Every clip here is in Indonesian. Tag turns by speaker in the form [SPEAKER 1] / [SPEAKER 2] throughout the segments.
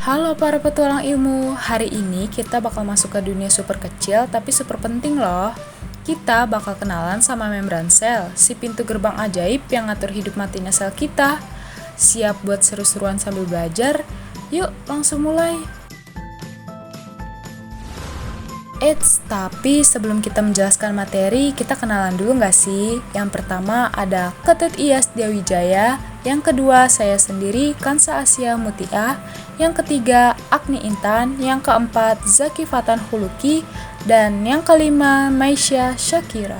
[SPEAKER 1] Halo para petualang ilmu, hari ini kita bakal masuk ke dunia super kecil tapi super penting loh. Kita bakal kenalan sama membran sel, si pintu gerbang ajaib yang ngatur hidup matinya sel kita. Siap buat seru-seruan sambil belajar? Yuk langsung mulai. Tapi sebelum kita menjelaskan materi, kita kenalan dulu nggak sih? Yang pertama ada Ketut Iyas Diawijaya, yang kedua saya sendiri Kansa Asia Mutia, yang ketiga Agni Intan, yang keempat Zaki Fatan Huluki, dan yang kelima Maisha Shakira.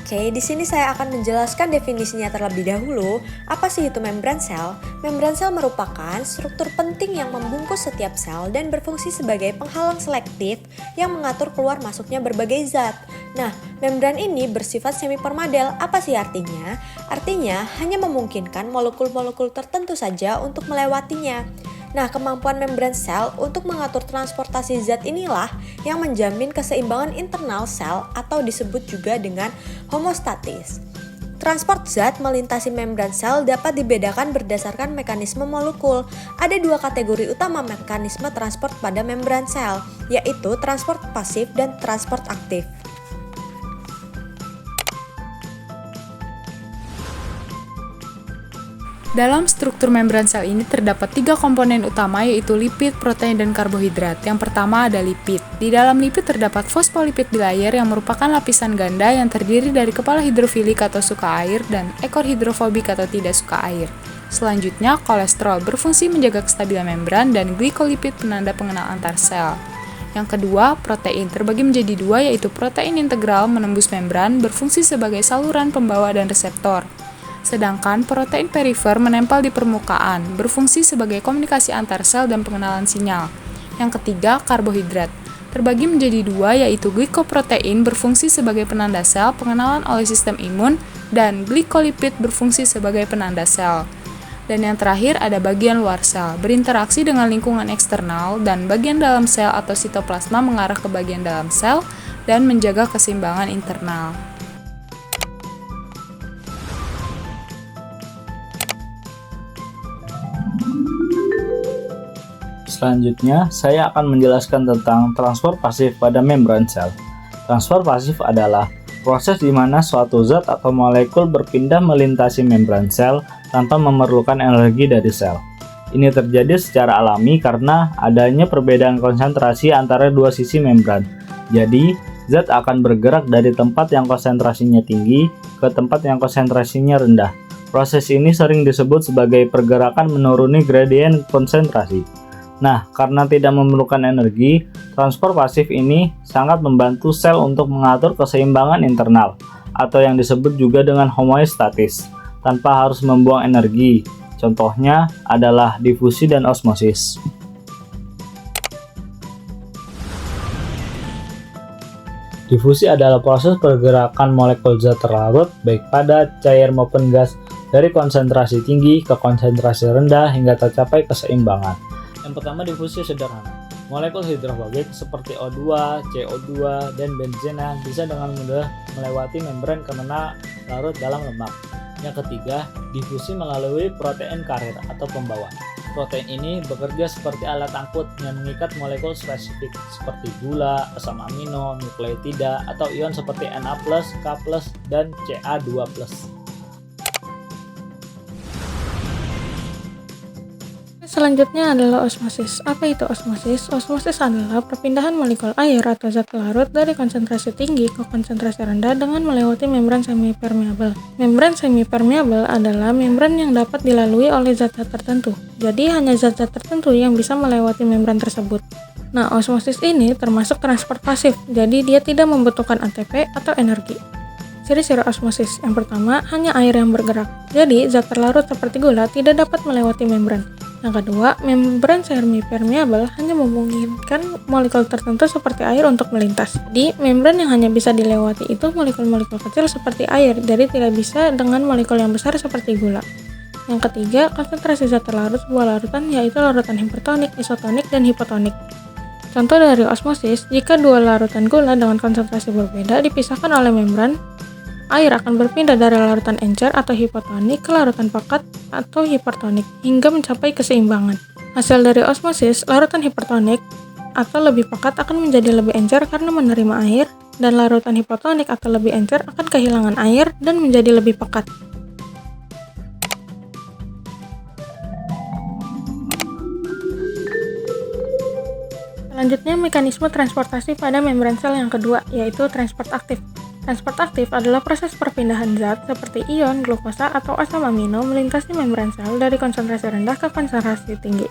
[SPEAKER 2] Oke, di sini saya akan menjelaskan definisinya terlebih dahulu. Apa sih itu membran sel? Membran sel merupakan struktur penting yang membungkus setiap sel dan berfungsi sebagai penghalang selektif yang mengatur keluar masuknya berbagai zat. Nah, membran ini bersifat semi-permadel. Apa sih artinya? Artinya hanya memungkinkan molekul-molekul tertentu saja untuk melewatinya. Nah, kemampuan membran sel untuk mengatur transportasi zat inilah yang menjamin keseimbangan internal sel atau disebut juga dengan homostatis. Transport zat melintasi membran sel dapat dibedakan berdasarkan mekanisme molekul. Ada dua kategori utama mekanisme transport pada membran sel, yaitu transport pasif dan transport aktif.
[SPEAKER 1] Dalam struktur membran sel ini terdapat 3 komponen utama yaitu lipid, protein, dan karbohidrat. Yang pertama ada lipid. Di dalam lipid terdapat fosfolipid bilayer yang merupakan lapisan ganda yang terdiri dari kepala hidrofilik atau suka air dan ekor hidrofobik atau tidak suka air. Selanjutnya, kolesterol berfungsi menjaga kestabilan membran dan glikolipid penanda pengenal antar sel. Yang kedua, protein terbagi menjadi 2 yaitu protein integral menembus membran berfungsi sebagai saluran pembawa dan reseptor. Sedangkan protein perifer menempel di permukaan, berfungsi sebagai komunikasi antar sel dan pengenalan sinyal. Yang ketiga, karbohidrat. Terbagi menjadi 2 yaitu glikoprotein berfungsi sebagai penanda sel, pengenalan oleh sistem imun, dan glikolipid berfungsi sebagai penanda sel. Dan yang terakhir ada bagian luar sel, berinteraksi dengan lingkungan eksternal, dan bagian dalam sel atau sitoplasma mengarah ke bagian dalam sel dan menjaga keseimbangan internal.
[SPEAKER 3] Selanjutnya, saya akan menjelaskan tentang transport pasif pada membran sel. Transport pasif adalah proses di mana suatu zat atau molekul berpindah melintasi membran sel tanpa memerlukan energi dari sel. Ini terjadi secara alami karena adanya perbedaan konsentrasi antara dua sisi membran. Jadi, zat akan bergerak dari tempat yang konsentrasinya tinggi ke tempat yang konsentrasinya rendah. Proses ini sering disebut sebagai pergerakan menuruni gradien konsentrasi. Nah, karena tidak memerlukan energi, transport pasif ini sangat membantu sel untuk mengatur keseimbangan internal, atau yang disebut juga dengan homeostatis, tanpa harus membuang energi. Contohnya adalah difusi dan osmosis. Difusi adalah proses pergerakan molekul zat terlarut, baik pada cair maupun gas, dari konsentrasi tinggi ke konsentrasi rendah hingga tercapai keseimbangan. Yang pertama, difusi sederhana. Molekul hidrofobik seperti O2, CO2, dan benzena bisa dengan mudah melewati membran karena larut dalam lemak. Yang ketiga, difusi melalui protein karir atau pembawa. Protein ini bekerja seperti alat angkut yang mengikat molekul spesifik seperti gula, asam amino, nukleotida, atau ion seperti Na+, K+, dan Ca2+.
[SPEAKER 4] Selanjutnya adalah osmosis. Apa itu osmosis? Osmosis adalah perpindahan molekul air atau zat larut dari konsentrasi tinggi ke konsentrasi rendah dengan melewati membran semipermeabel. Membran semipermeabel adalah membran yang dapat dilalui oleh zat-zat tertentu. Jadi hanya zat-zat tertentu yang bisa melewati membran tersebut. Nah, osmosis ini termasuk transport pasif, jadi dia tidak membutuhkan ATP atau energi. Ciri-ciri osmosis. Yang pertama, hanya air yang bergerak. Jadi, zat terlarut seperti gula tidak dapat melewati membran. Yang kedua, membran semipermeabel hanya memungkinkan molekul tertentu seperti air untuk melintas. Jadi, membran yang hanya bisa dilewati itu molekul-molekul kecil seperti air, jadi tidak bisa dengan molekul yang besar seperti gula. Yang ketiga, konsentrasi zat terlarut sebuah larutan yaitu larutan hipertonik, isotonik, dan hipotonik. Contoh dari osmosis, jika dua larutan gula dengan konsentrasi berbeda dipisahkan oleh membran, air akan berpindah dari larutan encer atau hipotonik ke larutan pekat atau hipertonik hingga mencapai keseimbangan. Hasil dari osmosis, larutan hipertonik atau lebih pekat akan menjadi lebih encer karena menerima air, dan larutan hipotonik atau lebih encer akan kehilangan air dan menjadi lebih pekat. Selanjutnya, mekanisme transportasi pada membran sel yang kedua, yaitu transport aktif. Transport aktif adalah proses perpindahan zat seperti ion, glukosa, atau asam amino melintasi membran sel dari konsentrasi rendah ke konsentrasi tinggi.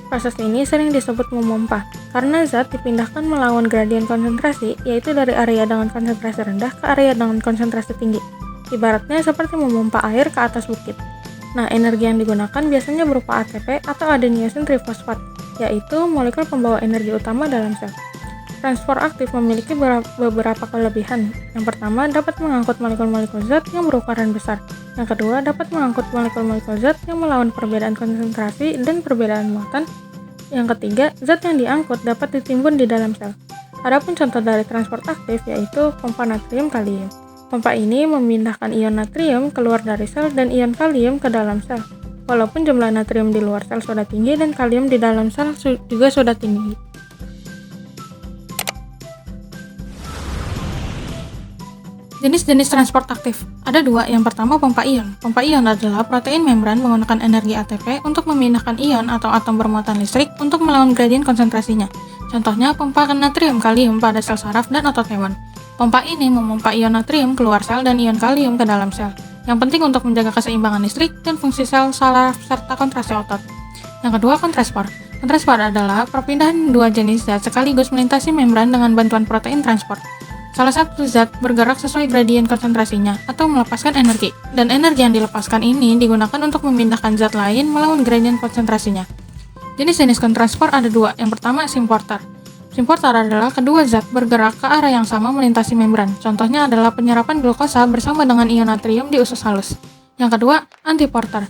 [SPEAKER 4] Proses ini sering disebut memompa, karena zat dipindahkan melawan gradien konsentrasi, yaitu dari area dengan konsentrasi rendah ke area dengan konsentrasi tinggi. Ibaratnya seperti memompa air ke atas bukit. Nah, energi yang digunakan biasanya berupa ATP atau adenosine trifosfat, yaitu molekul pembawa energi utama dalam sel. Transport aktif memiliki beberapa kelebihan. Yang pertama, dapat mengangkut molekul-molekul zat yang berukuran besar. Yang kedua, dapat mengangkut molekul-molekul zat yang melawan perbedaan konsentrasi dan perbedaan muatan. Yang ketiga, zat yang diangkut dapat ditimbun di dalam sel. Adapun contoh dari transport aktif yaitu pompa natrium kalium. Pompa ini memindahkan ion natrium keluar dari sel dan ion kalium ke dalam sel. Walaupun jumlah natrium di luar sel sudah tinggi dan kalium di dalam sel juga sudah tinggi. Jenis-jenis transport aktif. Ada dua. Yang pertama, pompa ion. Pompa ion adalah protein membran menggunakan energi ATP untuk memindahkan ion atau atom bermuatan listrik untuk melawan gradien konsentrasinya. Contohnya, pompa natrium kalium pada sel saraf dan otot hewan. Pompa ini memompa ion natrium keluar sel dan ion kalium ke dalam sel, yang penting untuk menjaga keseimbangan listrik dan fungsi sel saraf serta kontraksi otot. Yang kedua, kontransport. Kontransport adalah perpindahan dua jenis zat sekaligus melintasi membran dengan bantuan protein transport. Salah satu zat bergerak sesuai gradien konsentrasinya atau melepaskan energi, dan energi yang dilepaskan ini digunakan untuk memindahkan zat lain melawan gradien konsentrasinya. Jenis-jenis kontransport ada dua. Yang pertama, symporter. Symporter adalah kedua zat bergerak ke arah yang sama melintasi membran. Contohnya adalah penyerapan glukosa bersama dengan ion natrium di usus halus. Yang kedua, antiporter.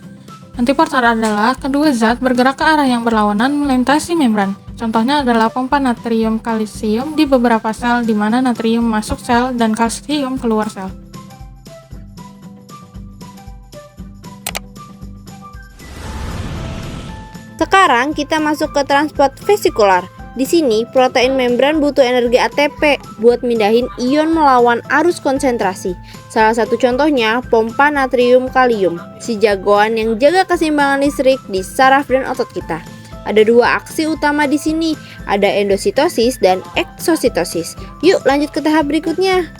[SPEAKER 4] Antiporter adalah kedua zat bergerak ke arah yang berlawanan melintasi membran. Contohnya adalah pompa natrium kalsium di beberapa sel di mana natrium masuk sel dan kalsium keluar sel.
[SPEAKER 2] Sekarang kita masuk ke transport vesikular. Di sini, protein membran butuh energi ATP buat mindahin ion melawan arus konsentrasi. Salah satu contohnya, pompa natrium kalium, si jagoan yang jaga keseimbangan listrik di saraf dan otot kita. Ada dua aksi utama di sini, ada endositosis dan eksositosis. Yuk lanjut ke tahap berikutnya.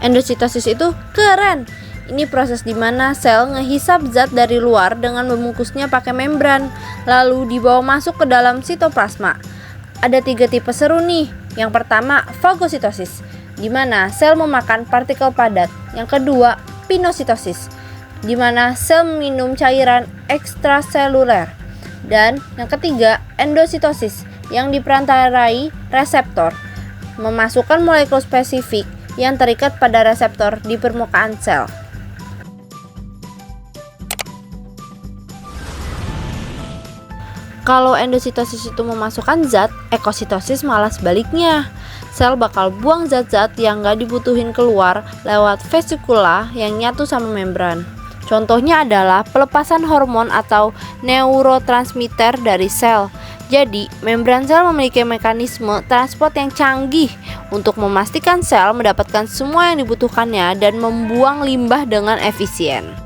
[SPEAKER 2] Endositosis itu keren. Ini proses di mana sel ngehisap zat dari luar dengan membungkusnya pakai membran, lalu dibawa masuk ke dalam sitoplasma. Ada 3 tipe seru nih. Yang pertama, fagositosis, di mana sel memakan partikel padat. Yang kedua, pinositosis, di mana sel minum cairan ekstraseluler. Dan yang ketiga, endositosis, yang diperantarai reseptor, memasukkan molekul spesifik yang terikat pada reseptor di permukaan sel. Kalau endositosis itu memasukkan zat, ekositosis malah sebaliknya. Sel bakal buang zat-zat yang gak dibutuhin keluar lewat vesikula yang nyatu sama membran. Contohnya adalah pelepasan hormon atau neurotransmitter dari sel. Jadi, membran sel memiliki mekanisme transport yang canggih untuk memastikan sel mendapatkan semua yang dibutuhkannya dan membuang limbah dengan efisien.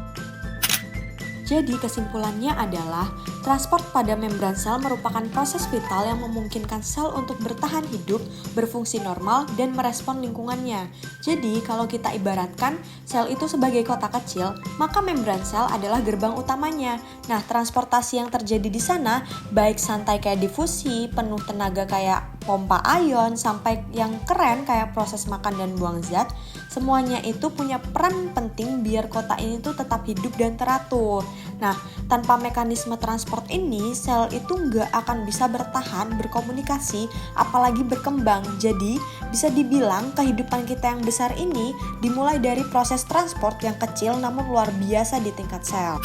[SPEAKER 2] Jadi kesimpulannya adalah transport pada membran sel merupakan proses vital yang memungkinkan sel untuk bertahan hidup, berfungsi normal, dan merespon lingkungannya. Jadi kalau kita ibaratkan sel itu sebagai kotak kecil, maka membran sel adalah gerbang utamanya. Nah, transportasi yang terjadi di sana baik santai kayak difusi, penuh tenaga kayak pompa ion, sampai yang keren kayak proses makan dan buang zat, semuanya itu punya peran penting biar kotak ini tuh tetap hidup dan teratur. Nah, tanpa mekanisme transport ini, sel itu nggak akan bisa bertahan, berkomunikasi, apalagi berkembang. Jadi, bisa dibilang kehidupan kita yang besar ini dimulai dari proses transport yang kecil namun luar biasa di tingkat sel.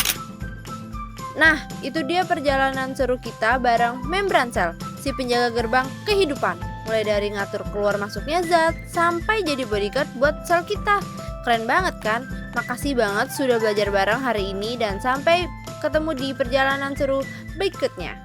[SPEAKER 2] Nah, itu dia perjalanan seru kita bareng membran sel, si penjaga gerbang kehidupan. Mulai dari ngatur keluar masuknya zat, sampai jadi bodyguard buat sel kita. Keren banget kan?
[SPEAKER 5] Makasih banget sudah belajar bareng hari ini dan sampai ketemu di perjalanan seru berikutnya.